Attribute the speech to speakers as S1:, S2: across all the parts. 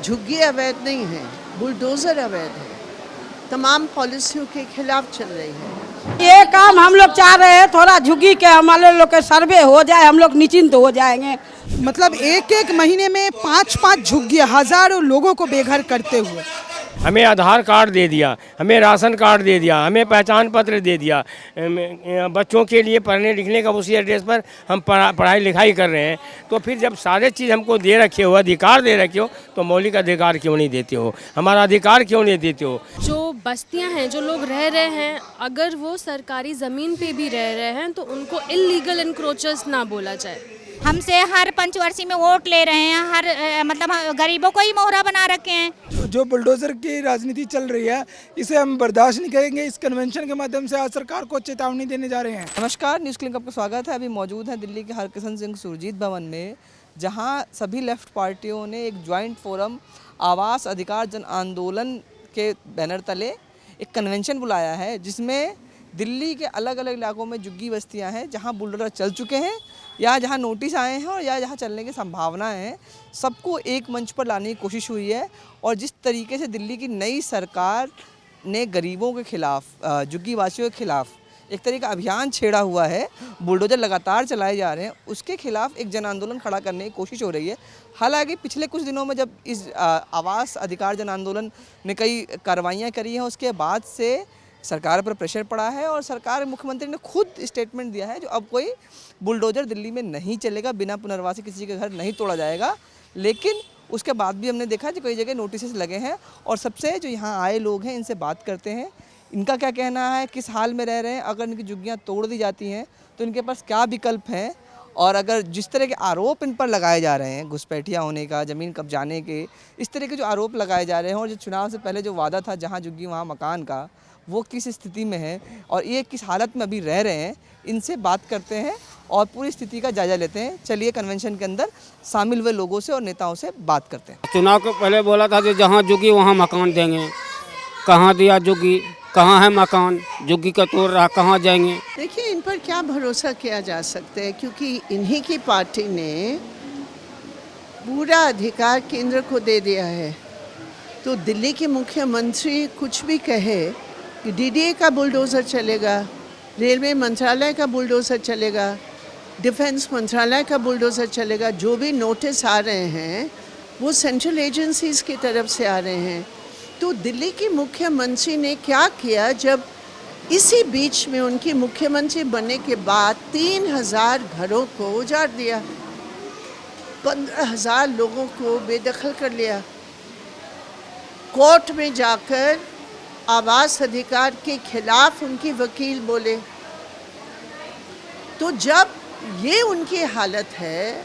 S1: झुग्गी अवैध नहीं है, बुलडोज़र अवैध है। तमाम पॉलिसियों के खिलाफ चल रही है।
S2: ये काम हम लोग चाह रहे हैं, थोड़ा झुग्गी के हमारे लोग के सर्वे हो जाए, हम लोग निश्चिंत हो जाएंगे।
S3: मतलब एक एक महीने में 5-5 झुग्गी हजारों लोगों को बेघर करते हुए।
S4: हमें आधार कार्ड दे दिया, हमें राशन कार्ड दे दिया, हमें पहचान पत्र दे दिया, बच्चों के लिए पढ़ने लिखने का उसी एड्रेस पर हम पढ़ाई लिखाई कर रहे हैं। तो फिर जब सारे चीज़ हमको दे रखे हो, अधिकार दे रखे हो, तो मौलिक अधिकार क्यों नहीं देते हो, हमारा अधिकार क्यों नहीं देते हो।
S5: जो बस्तियां हैं, जो लोग रह रहे हैं, अगर वो सरकारी ज़मीन पे भी रह रहे हैं तो उनको इल्लीगल एनक्रोचर्स ना बोला जाए।
S6: हमसे हर पंचवर्षीय में वोट ले रहे हैं, हर मतलब गरीबों को ही मोहरा बना रखे हैं।
S7: जो बुलडोजर की राजनीति चल रही है, इसे हम बर्दाश्त नहीं करेंगे। इस कन्वेंशन के माध्यम से आज सरकार को चेतावनी देने जा रहे हैं।
S8: नमस्कार, न्यूज़ क्लिक आपका स्वागत है। अभी मौजूद है दिल्ली के हरकिशन सिंह सुरजीत भवन में, जहां सभी लेफ्ट पार्टियों ने एक ज्वाइंट फोरम आवास अधिकार जन आंदोलन के बैनर तले एक कन्वेंशन बुलाया है, जिसमें दिल्ली के अलग अलग इलाकों में झुग्गी बस्तियां हैं जहां बुलडोजर चल चुके हैं या जहां नोटिस आए हैं और या जहां चलने की संभावनाएं हैं, सबको एक मंच पर लाने की कोशिश हुई है। और जिस तरीके से दिल्ली की नई सरकार ने गरीबों के खिलाफ, झुग्गी वासियों के खिलाफ एक तरह का अभियान छेड़ा हुआ है, बुलडोजर लगातार चलाए जा रहे हैं, उसके खिलाफ एक जन आंदोलन खड़ा करने की कोशिश हो रही है। हालांकि पिछले कुछ दिनों में जब इस आवास अधिकार जन आंदोलन ने कई कार्रवाइयाँ करी हैं, उसके बाद से सरकार पर प्रेशर पड़ा है और सरकार, मुख्यमंत्री ने खुद स्टेटमेंट दिया है जो अब कोई बुलडोजर दिल्ली में नहीं चलेगा, बिना पुनर्वासी किसी के घर नहीं तोड़ा जाएगा। लेकिन उसके बाद भी हमने देखा कि कई जगह नोटिस लगे हैं और सबसे जो यहाँ आए लोग हैं इनसे बात करते हैं, इनका क्या कहना है, किस हाल में रह रहे हैं, अगर इनकी झुग्गियाँ तोड़ दी जाती हैं तो इनके पास क्या विकल्प हैं, और अगर जिस तरह के आरोप इन पर लगाए जा रहे हैं, घुसपैठिया होने का, ज़मीन कब्जाने के, इस तरह के जो आरोप लगाए जा रहे हैं, और जो चुनाव से पहले जो वादा था जहाँ झुग्गी वहाँ मकान का, वो किस स्थिति में है और ये किस हालत में अभी रह रहे हैं, इनसे बात करते हैं और पूरी स्थिति का जायजा लेते हैं। चलिए कन्वेंशन के अंदर शामिल हुए लोगों से और नेताओं से बात करते हैं।
S9: चुनाव के पहले बोला था कि जहाँ झुग्गी वहाँ मकान देंगे, कहाँ दिया झुग्गी, कहाँ है मकान, झुग्गी का तोड़ रहा, कहाँ जाएंगे।
S1: देखिए, इन पर क्या भरोसा किया जा सकता है, क्योंकि इन्हीं की पार्टी ने पूरा अधिकार केंद्र को दे दिया है। तो दिल्ली के मुख्यमंत्री कुछ भी कहे कि डीडीए का बुलडोज़र चलेगा, रेलवे मंत्रालय का बुलडोज़र चलेगा, डिफेंस मंत्रालय का बुलडोज़र चलेगा। जो भी नोटिस आ रहे हैं वो सेंट्रल एजेंसीज़ की तरफ से आ रहे हैं। तो दिल्ली की मुख्यमंत्री ने क्या किया, जब इसी बीच में उनकी मुख्यमंत्री बनने के बाद 3000 घरों को उजाड़ दिया, 15,000 लोगों को बेदखल कर लिया, कोर्ट में जाकर आवास अधिकार के खिलाफ उनकी वकील बोले। तो जब ये उनकी हालत है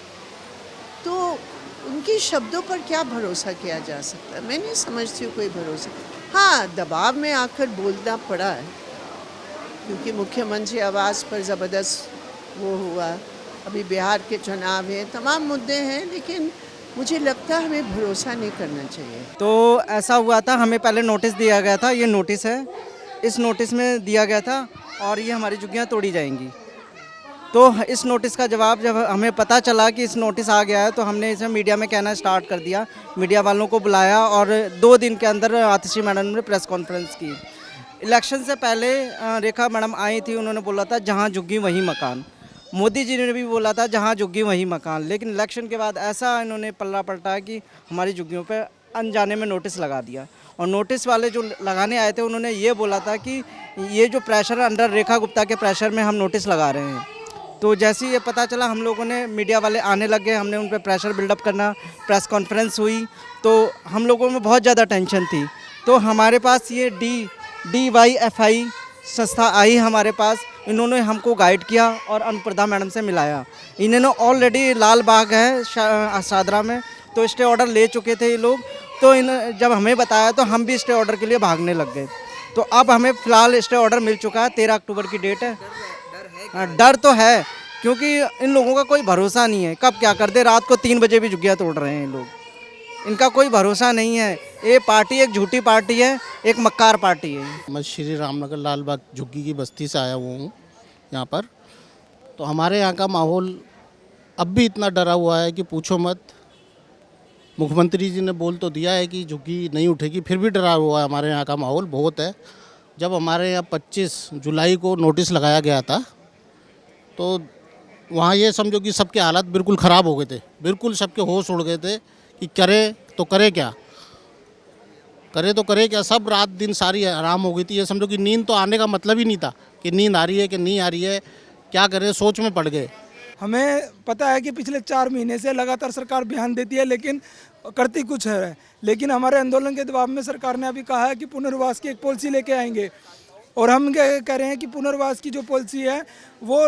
S1: तो उनके शब्दों पर क्या भरोसा किया जा सकता है? मैं नहीं समझती हूँ कोई भरोसा। हाँ, दबाव में आकर बोलना पड़ा है, क्योंकि मुख्यमंत्री आवास पर ज़बरदस्त वो हुआ, अभी बिहार के चुनाव हैं, तमाम मुद्दे हैं, लेकिन मुझे लगता है हमें भरोसा नहीं करना चाहिए।
S8: तो ऐसा हुआ था, हमें पहले नोटिस दिया गया था, ये नोटिस है, इस नोटिस में दिया गया था और ये हमारी झुग्गियाँ तोड़ी जाएंगी। तो इस नोटिस का जवाब जब हमें पता चला कि इस नोटिस आ गया है, तो हमने इसे मीडिया में कहना स्टार्ट कर दिया, मीडिया वालों को बुलाया और 2 दिन के अंदर आतिशी मैडम ने प्रेस कॉन्फ्रेंस की। इलेक्शन से पहले रेखा मैडम आई थी, उन्होंने बोला था जहाँ झुग्गी वहीं मकान। मोदी जी ने भी बोला था जहाँ झुग्गी वहीं मकान। लेकिन इलेक्शन के बाद ऐसा इन्होंने पल्ला पलटा कि हमारी झुग्गियों पे अनजाने में नोटिस लगा दिया। और नोटिस वाले जो लगाने आए थे उन्होंने ये बोला था कि ये जो प्रेशर अंडर रेखा गुप्ता के प्रेशर में हम नोटिस लगा रहे हैं। तो जैसे ही ये पता चला, हम लोगों ने, मीडिया वाले आने लग गए, हमने उन पर प्रेशर बिल्डअप करना, प्रेस कॉन्फ्रेंस हुई, तो हम लोगों में बहुत ज़्यादा टेंशन थी। तो हमारे पास ये DYFI संस्था आई हमारे पास, इन्होंने हमको गाइड किया और अनुप्रदा मैडम से मिलाया। इन्होंने ऑलरेडी लाल बाग है शादरा में, तो स्टे ऑर्डर ले चुके थे ये लोग। तो जब हमें बताया तो हम भी स्टे ऑर्डर के लिए भागने लग गए। तो अब हमें फ़िलहाल स्टे ऑर्डर मिल चुका है, 13 अक्टूबर की डेट है। डर तो है, क्योंकि इन लोगों का कोई भरोसा नहीं है, कब क्या कर दे। रात को 3 बजे भी झुग्गियाँ तोड़ रहे हैं लोग, इनका कोई भरोसा नहीं है। ये पार्टी एक झूठी पार्टी है, एक मक्कार पार्टी है।
S10: मैं श्री रामनगर लालबाग झुग्गी की बस्ती से आया हुआ हूँ यहाँ पर। तो हमारे यहाँ का माहौल अब भी इतना डरा हुआ है कि पूछो मत। मुख्यमंत्री जी ने बोल तो दिया है कि झुग्गी नहीं उठेगी, फिर भी डरा हुआ है। हमारे यहाँ का माहौल बहुत है। जब हमारे यहाँ 25 जुलाई को नोटिस लगाया गया था तो वहाँ ये समझो कि सबके हालात बिल्कुल ख़राब हो गए थे, बिल्कुल सबके होश उड़ गए थे कि करे तो करे क्या, करे तो करे क्या। सब रात दिन सारी आराम हो गई थी। ये समझो कि नींद तो आने का मतलब ही नहीं था कि नींद आ रही है कि नहीं आ रही है, क्या करें, सोच में पड़ गए।
S7: हमें पता है कि पिछले 4 महीने से लगातार सरकार बयान देती है लेकिन करती कुछ है। लेकिन हमारे आंदोलन के दबाव में सरकार ने अभी कहा है कि पुनर्वास की एक पॉलिसी लेके आएंगे और हम क्या कह रहे हैं कि पुनर्वास की जो पॉलिसी है वो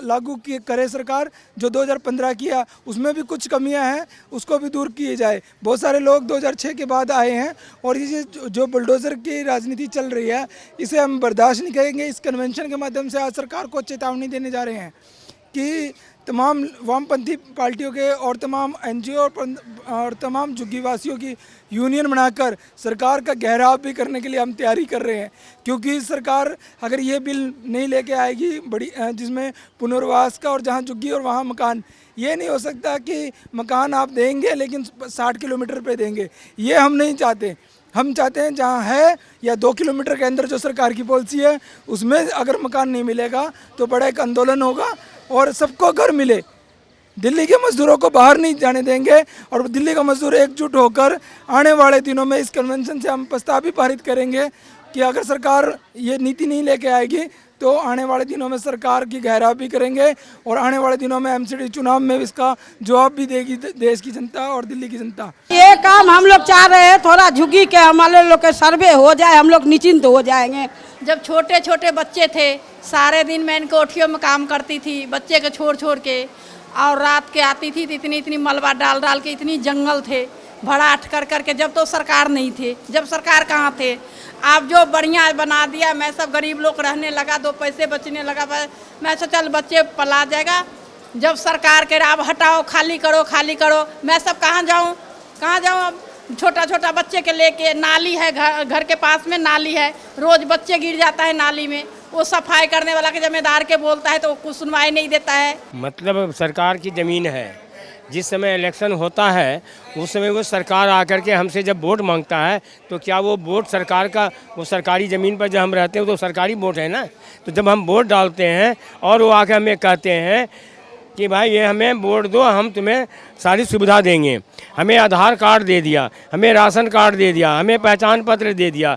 S7: लागू करे सरकार। जो 2015 किया उसमें भी कुछ कमियां हैं, उसको भी दूर किए जाए। बहुत सारे लोग 2006 के बाद आए हैं और ये जो बुलडोज़र की राजनीति चल रही है इसे हम बर्दाश्त नहीं करेंगे। इस कन्वेंशन के माध्यम से आज सरकार को चेतावनी देने जा रहे हैं कि तमाम वामपंथी पार्टियों के और तमाम एनजीओ और तमाम झुग्गीवासियों की यूनियन बनाकर सरकार का घेराव भी करने के लिए हम तैयारी कर रहे हैं। क्योंकि सरकार अगर ये बिल नहीं लेके आएगी बड़ी जिसमें पुनर्वास का और जहाँ झुग्गी और वहाँ मकान, ये नहीं हो सकता कि मकान आप देंगे लेकिन 60 किलोमीटर पे देंगे, ये हम नहीं चाहते। हम चाहते हैं जहाँ है या 2 किलोमीटर के अंदर जो सरकार की पॉलिसी है उसमें अगर मकान नहीं मिलेगा तो बड़ा एक आंदोलन होगा और सबको घर मिले। दिल्ली के मजदूरों को बाहर नहीं जाने देंगे और दिल्ली का मजदूर एकजुट होकर आने वाले दिनों में इस कन्वेंशन से हम प्रस्ताव भी पारित करेंगे कि अगर सरकार ये नीति नहीं लेके आएगी तो आने वाले दिनों में सरकार की घेराव भी करेंगे और आने वाले दिनों में एमसीडी चुनाव में इसका जवाब भी देगी देश की जनता और दिल्ली की जनता।
S2: ये काम हम लोग चाह रहे हैं, थोड़ा झुग्गी के हमारे लोग के सर्वे हो जाए, हम लोग निश्चिंत हो जाएंगे।
S11: जब छोटे छोटे बच्चे थे सारे दिन मैं इनके कोठियों में काम करती थी, बच्चे के छोड़ छोड़ के, और रात के आती थी तो इतनी इतनी मलबा डाल डाल के, इतनी जंगल थे भड़ाट कर करके। जब तो सरकार नहीं थे, जब सरकार कहाँ थे। आप जो बढ़िया बना दिया, मैं सब गरीब लोग रहने लगा, 2 पैसे बचने लगा। मैं सोचा चल बच्चे पला जाएगा। जब सरकार कह रहा अब हटाओ, खाली करो खाली करो, मैं सब कहाँ जाऊँ कहाँ जाऊँ। अब छोटा छोटा बच्चे के लेके नाली है, घर के पास में नाली है, रोज बच्चे गिर जाता है नाली में। वो सफाई करने वाला के जिम्मेदार के बोलता है तो कुछ सुनवाई नहीं देता है।
S4: मतलब सरकार की ज़मीन है, जिस समय इलेक्शन होता है उस समय वो सरकार आकर के हमसे जब वोट मांगता है तो क्या वो वोट सरकार का, वो सरकारी ज़मीन पर जब हम रहते हैं तो सरकारी वोट है ना। तो जब हम वोट डालते हैं और वो आकर हमें कहते हैं कि भाई ये हमें वोट दो, हम तुम्हें सारी सुविधा देंगे, हमें आधार कार्ड दे दिया, हमें राशन कार्ड दे दिया, हमें पहचान पत्र दे दिया,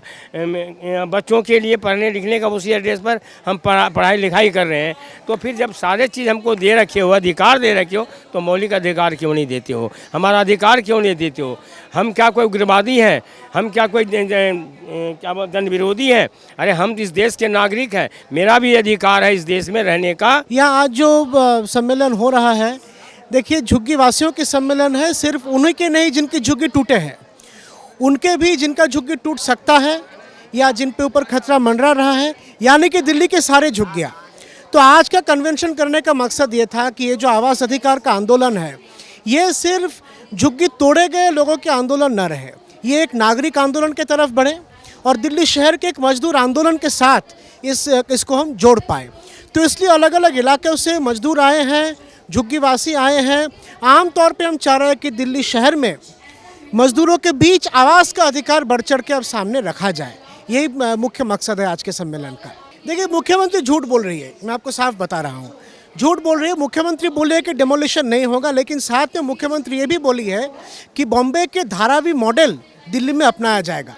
S4: बच्चों के लिए पढ़ने लिखने का उसी एड्रेस पर हम पढ़ाई लिखाई कर रहे हैं। तो फिर जब सारे चीज़ हमको दे रखे हो, अधिकार दे रखे हो, तो मौलिक अधिकार क्यों नहीं देते हो, हमारा अधिकार क्यों नहीं देते हो। हम क्या कोई उग्रवादी हैं, हम क्या कोई क्या जन विरोधी हैं। अरे हम इस देश के नागरिक हैं, मेरा भी अधिकार है इस देश में रहने का।
S10: यहाँ आज जो सम्मेलन हो रहा है, देखिए झुग्गी वासियों के सम्मेलन है, सिर्फ उन्हीं के नहीं जिनकी झुग्गी टूटे हैं, उनके भी जिनका झुग्गी टूट सकता है या जिन पे ऊपर खतरा मंडरा रहा है, यानी कि दिल्ली के सारे झुग्गियाँ। तो आज का कन्वेंशन करने का मकसद ये था कि ये जो आवास अधिकार का आंदोलन है ये सिर्फ झुग्गी तोड़े गए लोगों के आंदोलन न रहे, ये एक नागरिक आंदोलन के तरफ बढ़े और दिल्ली शहर के एक मजदूर आंदोलन के साथ इसको हम जोड़ पाए। तो इसलिए अलग अलग इलाकों से मजदूर आए हैं, झुग्गीवासी आए हैं। आम तौर पे हम चाह रहे हैं कि दिल्ली शहर में मजदूरों के बीच आवास का अधिकार बढ़ चढ़ के अब सामने रखा जाए, यही मुख्य मकसद है आज के सम्मेलन का। देखिए मुख्यमंत्री झूठ बोल रही है, मैं आपको साफ बता रहा हूँ, झूठ बोल रही है। मुख्यमंत्री बोली है कि डेमोलिशन नहीं होगा, लेकिन साथ में मुख्यमंत्री ये भी बोली है कि बॉम्बे के धारावी मॉडल दिल्ली में अपनाया जाएगा।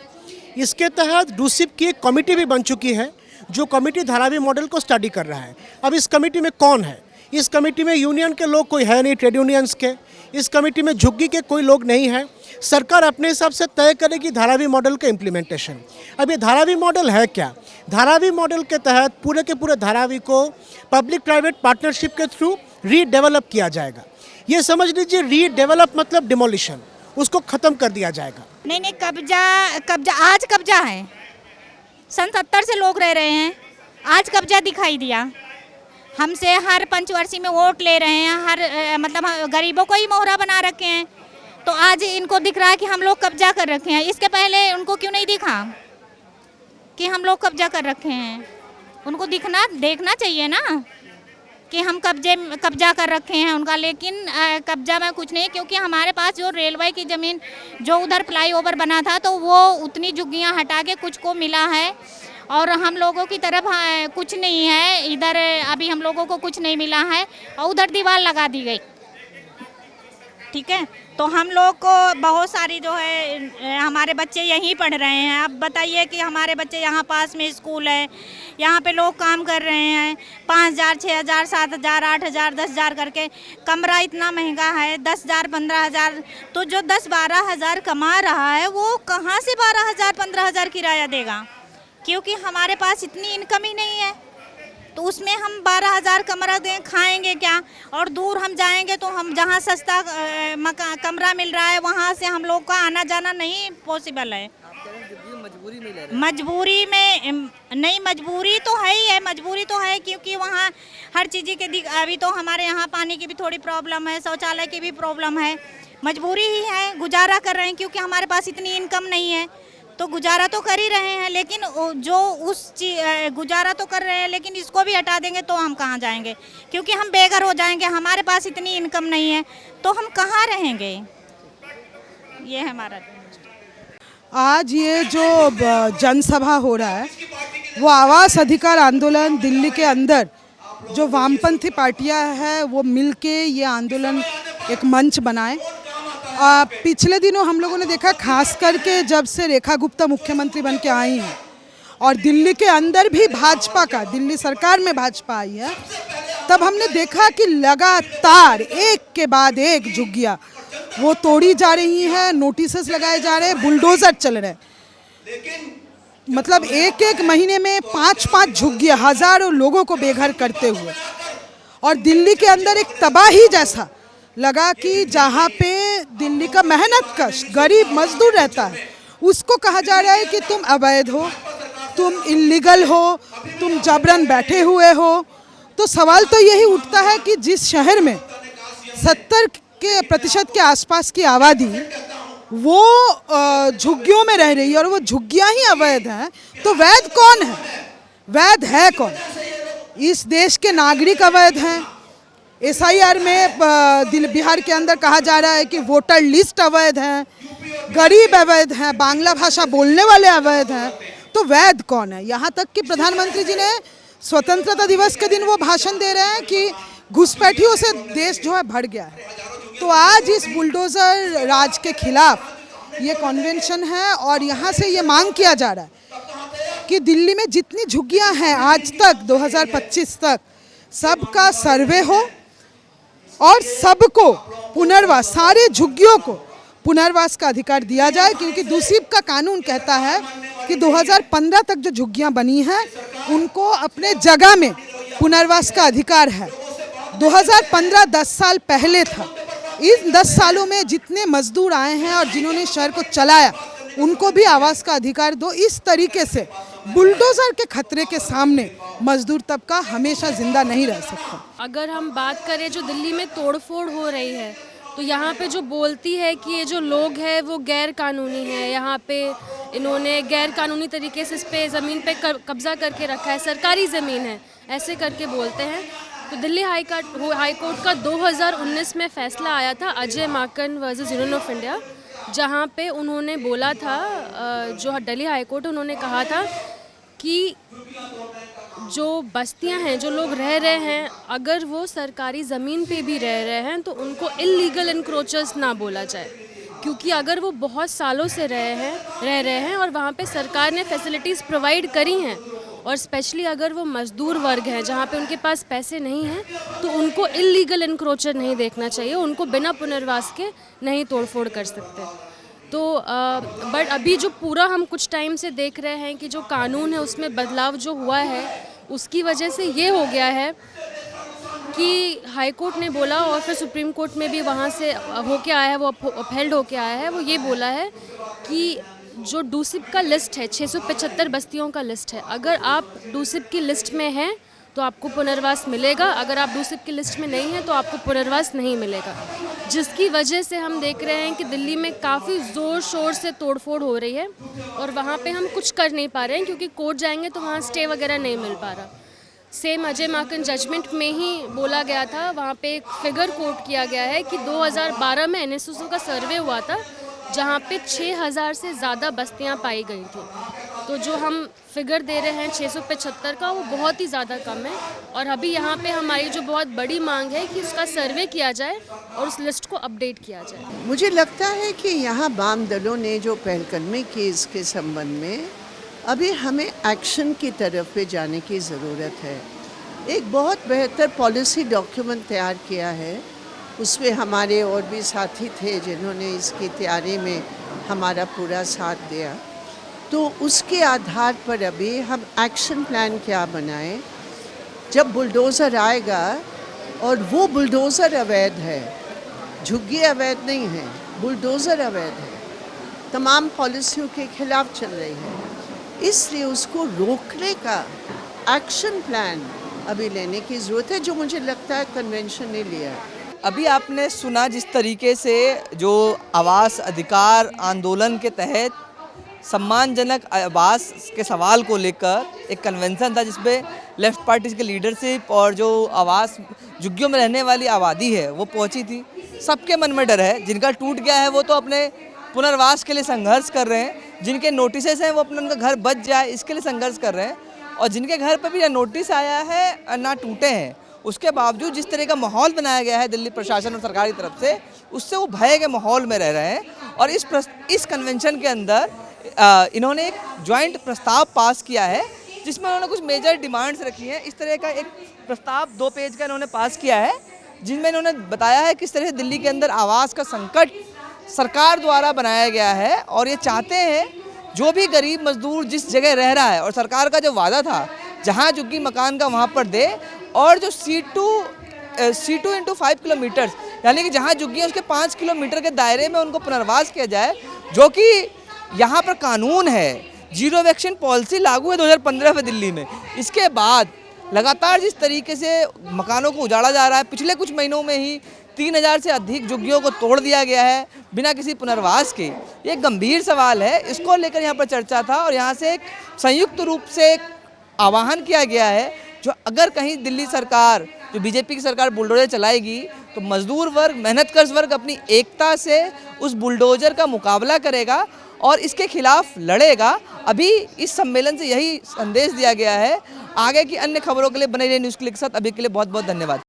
S10: इसके तहत डूसिप की एक कमेटी भी बन चुकी है जो कमेटी धारावी मॉडल को स्टडी कर रहा है। अब इस कमेटी में कौन है? इस कमेटी में यूनियन के लोग कोई है नहीं, ट्रेड यूनियंस के। इस कमेटी में झुग्गी के कोई लोग नहीं हैं। सरकार अपने हिसाब से तय करेगी धारावी मॉडल का इम्प्लीमेंटेशन। अब ये धारावी मॉडल है क्या? धारावी मॉडल के तहत पूरे के पूरे धारावी को पब्लिक प्राइवेट पार्टनरशिप के थ्रू रीडेवलप किया जाएगा। ये समझ लीजिए रीडेवलप मतलब डिमोलिशन, उसको ख़त्म कर दिया जाएगा।
S6: नहीं, कब्जा आज कब्जा है। सन 70 से लोग रह रहे हैं, आज कब्जा दिखाई दिया। हमसे हर पंचवर्षीय में वोट ले रहे हैं, हर मतलब गरीबों को ही मोहरा बना रखे हैं। तो आज इनको दिख रहा है कि हम लोग कब्जा कर रखे हैं। इसके पहले उनको क्यों नहीं दिखा कि हम लोग कब्जा कर रखे हैं? उनको देखना चाहिए ना कि हम कब्जा कर रखे हैं उनका, लेकिन कब्जा में कुछ नहीं, क्योंकि हमारे पास जो रेलवे की ज़मीन जो उधर फ्लाईओवर बना था तो वो उतनी झुग्गियां हटा के कुछ को मिला है, और हम लोगों की तरफ कुछ नहीं है इधर, अभी हम लोगों को कुछ नहीं मिला है, और उधर दीवार लगा दी गई। ठीक है, तो हम लोग को बहुत सारी जो है हमारे बच्चे यहीं पढ़ रहे हैं। अब बताइए कि हमारे बच्चे यहाँ पास में स्कूल है, यहाँ पे लोग काम कर रहे हैं, 5,000, 6,000, 7,000, 8,000, 10,000 करके कमरा इतना महंगा है, 10,000, 15,000। तो जो 10-12 हज़ार कमा रहा है वो कहाँ से 12,000, 15,000 किराया देगा, क्योंकि हमारे पास इतनी इनकम ही नहीं है। तो उसमें हम 12,000 कमरा दें, खाएंगे क्या? और दूर हम जाएंगे तो हम जहाँ सस्ता कमरा मिल रहा है वहाँ से हम लोग का आना जाना नहीं पॉसिबल है। मजबूरी में नहीं, मजबूरी तो है ही है, मजबूरी तो है, क्योंकि वहाँ हर चीज़ के अभी तो हमारे यहाँ पानी की भी थोड़ी प्रॉब्लम है, शौचालय की भी प्रॉब्लम है, मजबूरी ही है, गुजारा कर रहे हैं, क्योंकि हमारे पास इतनी इनकम नहीं है, तो गुजारा तो कर ही रहे हैं। लेकिन जो गुजारा तो कर रहे हैं, लेकिन इसको भी हटा देंगे तो हम कहाँ जाएंगे, क्योंकि हम बेघर हो जाएंगे, हमारे पास इतनी इनकम नहीं है, तो हम कहाँ रहेंगे। ये है हमारा।
S3: आज ये जो जनसभा हो रहा है वो आवास अधिकार आंदोलन दिल्ली के अंदर जो वामपंथी पार्टियां हैं वो मिलके ये आंदोलन एक मंच बनाए। पिछले दिनों हम लोगों ने देखा, खास करके जब से रेखा गुप्ता मुख्यमंत्री बन के आई हैं और दिल्ली के अंदर भी भाजपा का, दिल्ली सरकार में भाजपा आई है, तब हमने देखा कि लगातार एक के बाद एक झुग्गियाँ वो तोड़ी जा रही हैं, नोटिसेस लगाए जा रहे हैं, बुलडोजर चल रहे हैं। मतलब एक एक महीने में 5-5 झुग्गियाँ हज़ारों लोगों को बेघर करते हुए, और दिल्ली के अंदर एक तबाही जैसा लगा कि जहाँ पे दिल्ली का मेहनतकश गरीब मजदूर रहता है उसको कहा जा रहा है कि तुम अवैध हो, तुम इल्लीगल हो, तुम जबरन बैठे हुए हो। तो सवाल तो यही उठता है कि जिस शहर में 70% के आसपास की आबादी वो झुग्गियों में रह रही है और वो झुग्गियाँ ही अवैध हैं, तो वैध कौन है? वैध है कौन? इस देश के नागरिक अवैध हैं। SIR में बिहार के अंदर कहा जा रहा है कि वोटर लिस्ट अवैध है, गरीब अवैध हैं, बांग्ला भाषा बोलने वाले अवैध हैं, तो वैध कौन है? यहाँ तक कि प्रधानमंत्री जी ने स्वतंत्रता दिवस के दिन वो भाषण दे रहे हैं कि घुसपैठियों से देश जो है भर गया है। तो आज इस बुलडोज़र राज के खिलाफ ये कन्वेंशन है और यहाँ से ये मांग किया जा रहा है कि दिल्ली में जितनी झुग्गियाँ हैं आज तक 2025 तक सबका सर्वे हो और सबको पुनर्वास, सारे झुग्गियों को पुनर्वास का अधिकार दिया जाए, क्योंकि दूसरी का कानून कहता है कि 2015 तक जो झुग्गियां बनी हैं उनको अपने जगह में पुनर्वास का अधिकार है। 2015 10 साल पहले था। इन 10 सालों में जितने मजदूर आए हैं और जिन्होंने शहर को चलाया उनको भी आवास का अधिकार दो। इस तरीके से बुलडोज़र के खतरे के सामने मजदूर तबका हमेशा जिंदा नहीं रह सकता।
S5: अगर हम बात करें जो दिल्ली में तोड़फोड़ हो रही है, तो यहाँ पे जो बोलती है कि ये जो लोग हैं वो गैर कानूनी है, यहाँ पे इन्होंने गैर कानूनी तरीके से इस पे ज़मीन पे कब्ज़ा करके रखा है, सरकारी ज़मीन है, ऐसे करके बोलते हैं। तो दिल्ली हाई कोर्ट का 2019 में फ़ैसला आया था Ajay Maken versus union of India, जहाँ पे उन्होंने बोला था, जो दिल्ली हाई कोर्ट उन्होंने कहा था कि जो बस्तियां हैं, जो लोग रह रहे हैं, अगर वो सरकारी ज़मीन पे भी रह रहे हैं तो उनको इल्लीगल एनक्रोचर्स ना बोला जाए, क्योंकि अगर वो बहुत सालों से रह रहे हैं और वहाँ पे सरकार ने फैसिलिटीज़ प्रोवाइड करी हैं, और स्पेशली अगर वो मज़दूर वर्ग हैं जहाँ पे उनके पास पैसे नहीं हैं, तो उनको इल्लीगल एनक्रोचर नहीं देखना चाहिए, उनको बिना पुनर्वास के नहीं तोड़फोड़ कर सकते। तो बट अभी जो पूरा हम कुछ टाइम से देख रहे हैं कि जो कानून है उसमें बदलाव जो हुआ है, उसकी वजह से ये हो गया है कि हाई कोर्ट ने बोला और फिर सुप्रीम कोर्ट में भी वहाँ से होके आया है, वो अपहेल्ड होके आया है, वो ये बोला है कि जो डूसिप का लिस्ट है, 675 बस्तियों का लिस्ट है, अगर आप डूसिप की लिस्ट में हैं तो आपको पुनर्वास मिलेगा, अगर आप डूसिप की लिस्ट में नहीं हैं तो आपको पुनर्वास नहीं मिलेगा। जिसकी वजह से हम देख रहे हैं कि दिल्ली में काफ़ी ज़ोर शोर से तोड़फोड़ हो रही है और वहाँ पे हम कुछ कर नहीं पा रहे हैं, क्योंकि कोर्ट जाएंगे तो वहाँ स्टे वगैरह नहीं मिल पा रहा। सेम अजय माकन जजमेंट में ही बोला गया था। वहाँ पे एक फिगर कोट किया गया है कि 2012 में NSSO का सर्वे हुआ था जहाँ पे 6000 से ज़्यादा बस्तियाँ पाई गई थी। तो जो हम फिगर दे रहे हैं 675 का, वो बहुत ही ज़्यादा कम है। और अभी यहाँ पे हमारी जो बहुत बड़ी मांग है कि उसका सर्वे किया जाए और उस लिस्ट को अपडेट किया जाए।
S1: मुझे लगता है कि यहाँ वाम दलों ने जो पहलकदमी की इसके संबंध में, अभी हमें एक्शन की तरफ पे जाने की ज़रूरत है। एक बहुत बेहतर पॉलिसी डॉक्यूमेंट तैयार किया है, उसमें हमारे और भी साथी थे जिन्होंने इसकी तैयारी में हमारा पूरा साथ दिया। तो उसके आधार पर अभी हम एक्शन प्लान क्या बनाएं। जब बुलडोज़र आएगा, और वो बुलडोज़र अवैध है, झुग्गी अवैध नहीं है, बुलडोज़र अवैध है, तमाम पॉलिसियों के खिलाफ चल रही है, इसलिए उसको रोकने का एक्शन प्लान अभी लेने की ज़रूरत है, जो मुझे लगता है कन्वेंशन ने लिया है।
S8: अभी आपने सुना जिस तरीके से जो आवास अधिकार आंदोलन के तहत सम्मानजनक आवास के सवाल को लेकर एक कन्वेंशन था जिसमें लेफ्ट पार्टीज के लीडरशिप और जो आवास झुग्गियों में रहने वाली आबादी है वो पहुंची थी। सबके मन में डर है, जिनका टूट गया है वो तो अपने पुनर्वास के लिए संघर्ष कर रहे हैं, जिनके नोटिसेस हैं वो अपना उनका घर बच जाए इसके लिए संघर्ष कर रहे हैं, और जिनके घर पर भी ना नोटिस आया है ना टूटे हैं, उसके बावजूद जिस तरह का माहौल बनाया गया है दिल्ली प्रशासन और सरकार की तरफ से, उससे वो भय के माहौल में रह रहे हैं। और इस कन्वेंशन के अंदर इन्होंने एक जॉइंट प्रस्ताव पास किया है जिसमें उन्होंने कुछ मेजर डिमांड्स रखी हैं। इस तरह का एक प्रस्ताव 2 पेज का इन्होंने पास किया है जिनमें इन्होंने बताया है किस तरह से दिल्ली के अंदर आवास का संकट सरकार द्वारा बनाया गया है, और ये चाहते हैं जो भी गरीब मजदूर जिस जगह रह रहा है, और सरकार का जो वादा था जहाँ झुग्गी मकान का वहाँ पर दे, और जो C2 इंटू 5 किलोमीटर्स यानी कि जहाँ झुग्गी है उसके 5 किलोमीटर के दायरे में उनको पुनर्वास किया जाए, जो कि यहाँ पर कानून है। जीरो इवेक्शन पॉलिसी लागू है 2015 में दिल्ली में। इसके बाद लगातार जिस तरीके से मकानों को उजाड़ा जा रहा है, पिछले कुछ महीनों में ही 3000 से अधिक झुग्गियों को तोड़ दिया गया है बिना किसी पुनर्वास के। ये गंभीर सवाल है, इसको लेकर यहाँ पर चर्चा था, और यहाँ से एक संयुक्त रूप से एक आह्वान किया गया है जो अगर कहीं दिल्ली सरकार, जो बीजेपी की सरकार बुलडोजर चलाएगी, तो मजदूर वर्ग, मेहनतकश वर्ग अपनी एकता से उस बुलडोजर का मुकाबला करेगा और इसके खिलाफ लड़ेगा। अभी इस सम्मेलन से यही संदेश दिया गया है। आगे की अन्य खबरों के लिए बने रहिए न्यूज़ क्लिक के साथ। अभी के लिए बहुत बहुत धन्यवाद।